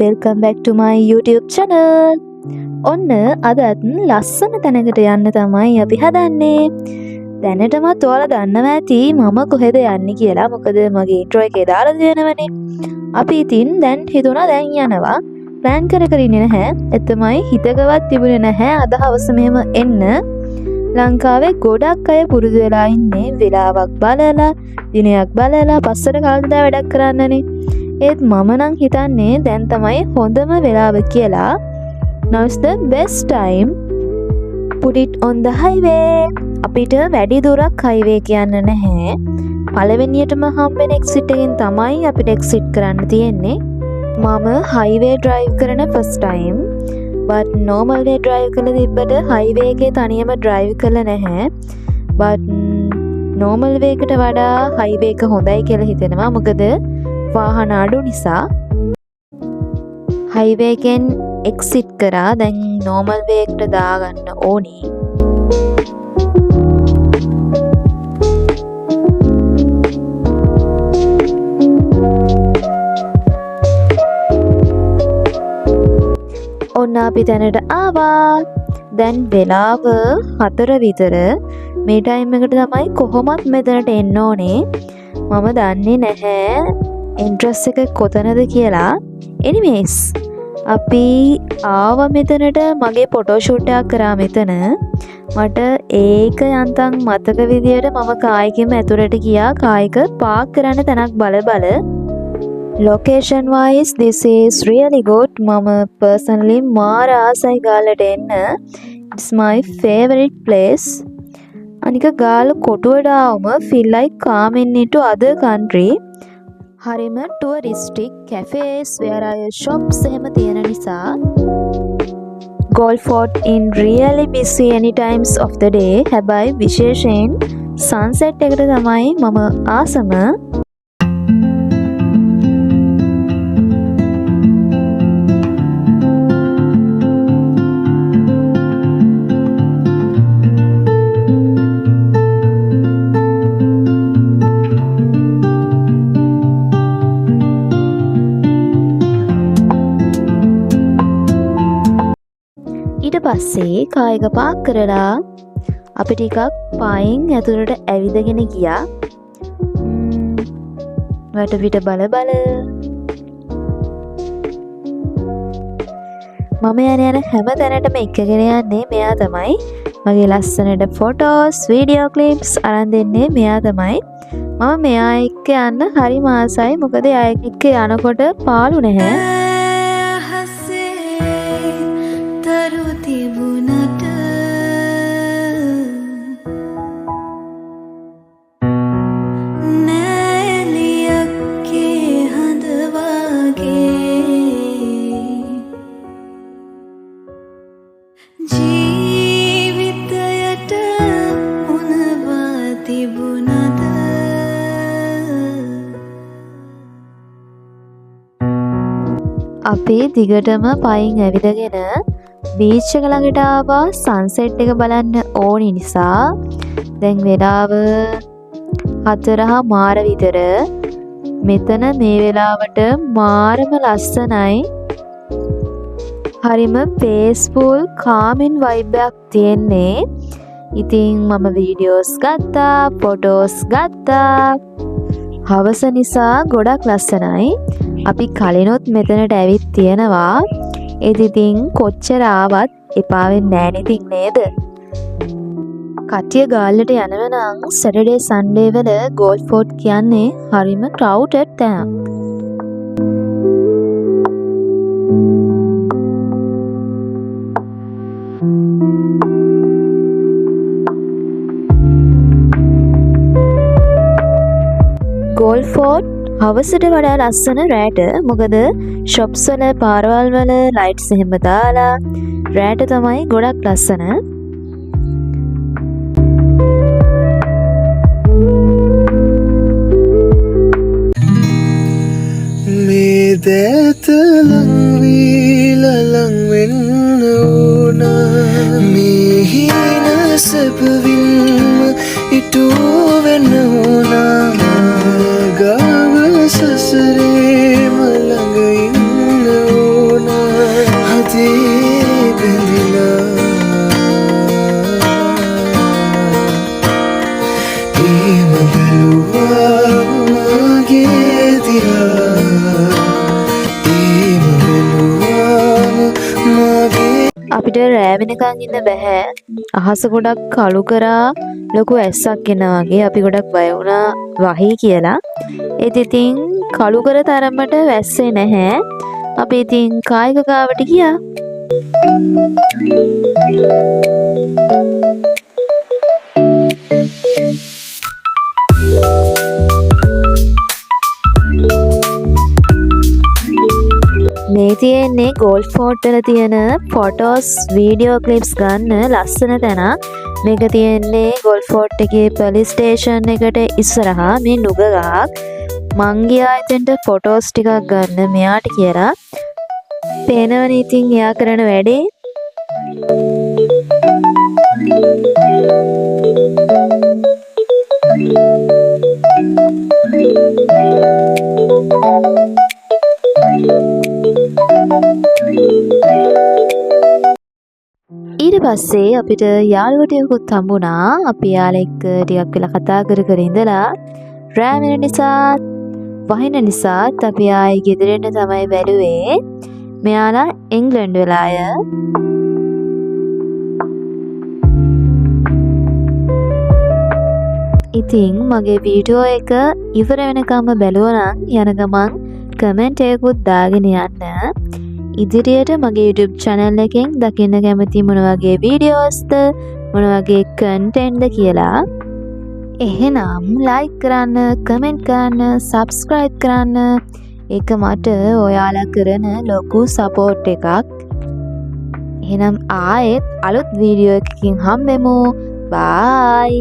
welcome back to my YouTube channel. ඔන්න අදත් ලස්සන තැනකට යන්න තමයි අපි හදන්නේ. දැනටමත් ඔයාලා දන්නවා ඇති මම කොහෙද යන්නේ කියලා. මොකද මගේ intro එකේ දාලා දෙනවනේ. අපි ඉතින් දැන් හිතුණා දැන් යනවා. plan කර ඉන්නේ නැහැ. ඒ තමයි හිතකවත් තිබුණේ නැහැ අද හවස මෙහෙම එන්න. ලංකාවේ ගොඩක් අය පුරුදු වෙලා ඉන්නේ වෙලාවක් බලලා, දිනයක් බලලා පස්සට කාලෙට වැඩක් කරන්නනේ. ඒත් මම නම් හිතන්නේ දැන් තමයි හොඳම වෙලාව කියලා. Now's the best time. Put it on the highway. අපිට වැඩි දුරක් highway කියන්න නැහැ. පළවෙනියටම හම්බෙන exit එකෙන් තමයි අපිට exit කරන්න තියෙන්නේ. මම highway drive කරන first time. but normal way drive කරලා තිබ්බට highway එකේ තනියම drive කරලා නැහැ. but normal way එකට වඩා highway එක හොඳයි කියලා හිතෙනවා. මොකද වාහන අඩු නිසා. highway එකෙන් exit කරා දැන් normal way එකට දාගන්න ඕනි. ඔන්න අපි දැනට ආවා. දැන් වෙලාව 4 විතර. මේ ටයිම් එකට තමයි කොහොමත් මෙතනට එන්න ඕනේ. මම දන්නේ නැහැ entrance එක කොතනද කියලා. anyways අපි ආව මෙතනට මගේ ෆොටෝ ෂූට් එකක් කරා මෙතන. මට ඒක යන්තම් මතක විදියට මම කායිකෙම ඇතුළට ගියා. කායික පාක් කරන්න තැනක් බල location wise this is really good. මම personally මාර ආසයි ගාලට එන්න. It's my favorite place. අනික ගාල කොටුවට ආවම feel like coming into other country. හරිම touristic cafes where are shops එහෙම තියෙන නිසා Gold Fort in really busy any times of the day. හැබැයි විශේෂයෙන් sunset එකට තමයි මම ආසම. ඊට පස්සේ කායික පාක් කරලා අපි ටිකක් පායින් ඇතුළට ඇවිදගෙන ගියා. වටපිට බල මම යන හැම තැනටම එක්කගෙන යන්නේ මෙයා තමයි. මගේ ලස්සනට ෆොටෝස්, වීඩියෝ ක්ලිප්ස් අරන් දෙන්නේ මෙයා තමයි. මම මෙයා එක්ක යන්න හරි ආසයි. මොකද එයා එක්ක යනකොට පාළු නැහැ. අපි දිගටම පයින් ඇවිදගෙන බීච් එක ළඟට ආවා. සන්සෙට් එක බලන්න ඕනි නිසා දැන් වෙලාව 4:00 විතර. මෙතන මේ වෙලාවට මාරම ලස්සනයි. හරිම peaceful calming vibe එකක් තියෙන්නේ. ඉතින් මම වීඩියෝස් ගත්තා, ෆොටෝස් ගත්තා. හවස නිසා ගොඩක් ලස්සනයි. අපි කලිනොත් මෙතනට ඇවිත් තියෙනවා. ඒත් ඉතින් කොච්චර ආවත් එපා වෙන්නේ නැහැ ඉතින් නේද? කට්ටිය ගාල්ලට යනවා නම් Saturday Sunday වල Gold Fort කියන්නේ හරිම crowded තැනක්. Gold Fort හවසට වඩා ලස්සන රෑට. මොකද shops වල පාරවල් වල lights එහෙම දාලා රෑට තමයි ගොඩක් ලස්සන. මේ දැත ලං වීලලං වෙන්න ඕනා. මේ හින සැපවින්ම ඉටු වෙන්න ඕනා. ගාව සසරේ මළඟ ඉන්න ඕනා. මදේ බැඳිලා ඒම බැලුවා මගේ දිහා ඒම බැලුවාම මගේ අපිට රෑ වෙනකන් ඉන්න බෑ. අහස ගොඩක් කළු කරා ලොකු ඇස්සක් එනවා වගේ අපි ගොඩක් බය වුණා වහී කියලා. ඒත් ඉතින් කළු කර තරමට වැස්සේ නැහැ. අපි ඉතින් කායික ගාවට ගියා. මේ තියෙන්නේ ගෝල්ෆ් ෆෝට් වල තියෙන ෆොටෝස් වීඩියෝ ක්ලිප්ස් ගන්න ලස්සන තැනක්. මේක තියෙන්නේ ගෝල්ෆ් ෆෝට් එකේ පොලිස් ස්ටේෂන් එකට ඉස්සරහා මේ නුග ගහක්. මං ගියා එතෙන්ට ෆොටෝස් ටිකක් ගන්න මෙයාට කියලා. පේනවනේ ඉතින් එයා කරන වැඩේ. ඊට පස්සේ අපිට යාළුවටෙකුත් හම්බුණා. අපි යාළුවා එක්ක ටිකක් වෙලා කතා කර කර ඉඳලා රෑ වෙන නිසා වහින නිසාත් අපි ආයේ ගෙදරට තමයි බැලුවේ. මෙයාලා ඉංග්ලන්ඩ් වල අය. ඉතින් මගේ වීඩියෝ එක ඉවර වෙනකම්ම බැලුවා නම් යන ගමන් කමෙන්ට් එකකුත් දාගෙන යන්න. ඉදිරියට මගේ YouTube channel එකෙන් දකින්න කැමති මොන වගේ වීඩියෝස්ද මොන වගේ කන්ටෙන්ට්ද කියලා. එහෙනම් like කරන්න, comment කරන්න, subscribe කරන්න. ඒක මට ඔයාලා කරන ලොකු support එකක්. එහෙනම් ආයෙත් අලුත් වීඩියෝ එකකින් හම්බෙමු. bye.